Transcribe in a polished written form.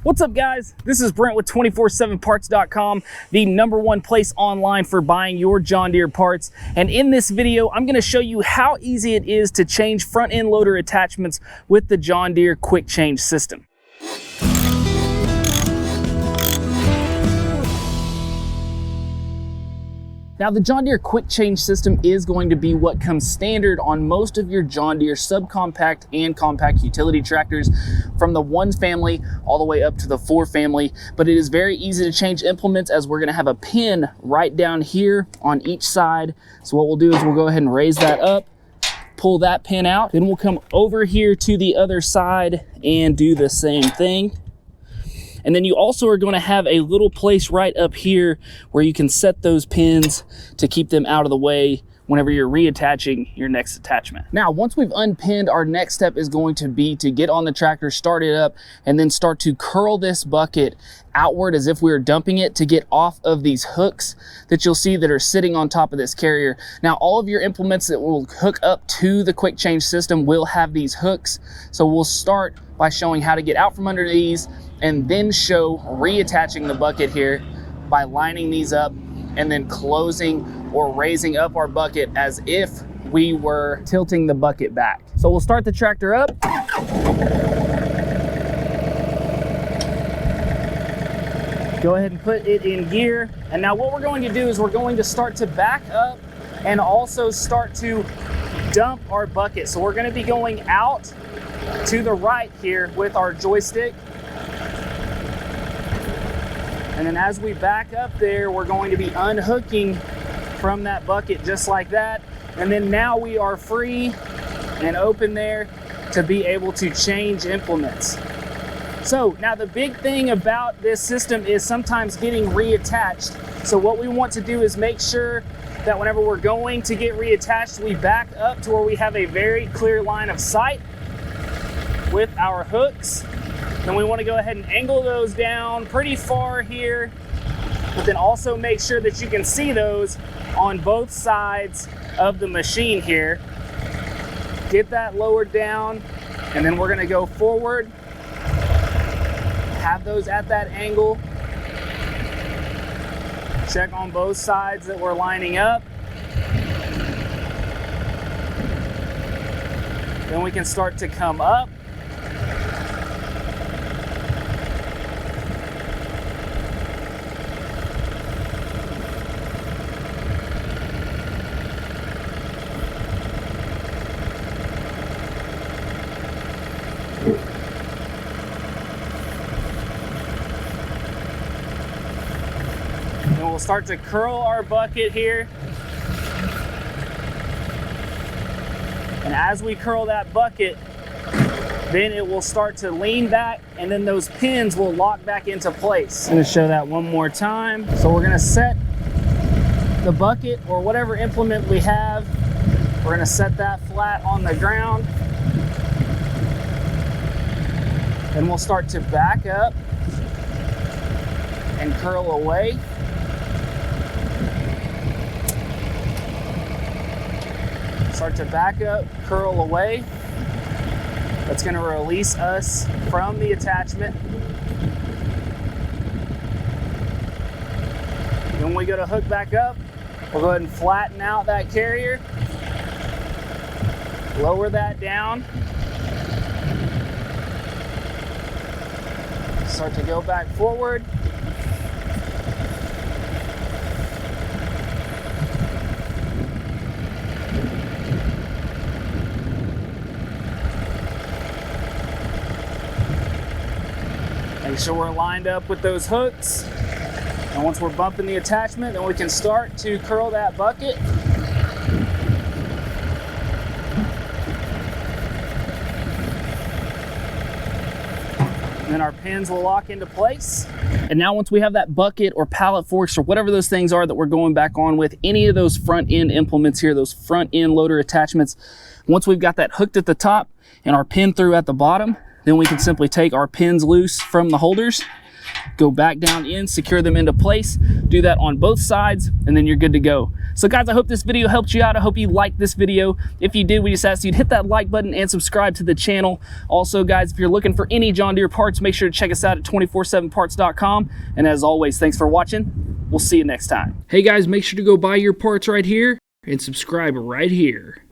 What's up, guys? This is Brent with 247parts.com, the #1 place online for buying your John Deere parts. And in this video, I'm going to show you how easy it is to change front end loader attachments with the John Deere Quick Change system. Now, the John Deere Quick Change system is going to be what comes standard on most of your John Deere subcompact and compact utility tractors, from the 1 family all the way up to the 4 family. But it is very easy to change implements, as we're going to have a pin right down here on each side. So what we'll do is we'll go ahead and raise that up, pull that pin out, then we'll come over here to the other side and do the same thing. And then you also are going to have a little place right up here where you can set those pins to keep them out of the way whenever you're reattaching your next attachment. Now, once we've unpinned, our next step is going to be to get on the tractor, start it up, and then start to curl this bucket outward as if we were dumping it to get off of these hooks that you'll see that are sitting on top of this carrier. Now, all of your implements that will hook up to the Quick Change system will have these hooks. So we'll start by showing how to get out from under these, and then show reattaching the bucket here by lining these up and then closing or raising up our bucket as if we were tilting the bucket back. So we'll start the tractor up. Go ahead and put it in gear. And now what we're going to do is we're going to start to back up and also start to dump our bucket. So we're going to be going out to the right here with our joystick. And then as we back up there, we're going to be unhooking from that bucket just like that. And then now we are free and open there to be able to change implements. So now the big thing about this system is sometimes getting reattached. So what we want to do is make sure that whenever we're going to get reattached, we back up to where we have a very clear line of sight with our hooks. Then we want to go ahead and angle those down pretty far here, but then also make sure that you can see those on both sides of the machine here. Get that lowered down, and then we're going to go forward, have those at that angle, check on both sides that we're lining up. Then we can start to come up. And we'll start to curl our bucket here. And as we curl that bucket, then it will start to lean back, and then those pins will lock back into place. I'm going to show that one more time. So we're going to set the bucket or whatever implement we have. We're going to set that flat on the ground. Then we'll start to back up and curl away. Start to back up, curl away. That's going to release us from the attachment. Then when we go to hook back up, we'll go ahead and flatten out that carrier. Lower that down. Start to go back forward. Make sure we're lined up with those hooks. And once we're bumping the attachment, then we can start to curl that bucket. And then our pins will lock into place. And now once we have that bucket or pallet forks or whatever those things are that we're going back on with, any of those front end implements here, those front end loader attachments, once we've got that hooked at the top and our pin through at the bottom, then we can simply take our pins loose from the holders, go back down in, secure them into place, do that on both sides, and then you're good to go. So guys, I hope this video helped you out. I hope you liked this video. If you did, we just ask you to hit that like button and subscribe to the channel. Also guys, if you're looking for any John Deere parts, make sure to check us out at 247parts.com. And as always, thanks for watching. We'll see you next time. Hey guys, make sure to go buy your parts right here and subscribe right here.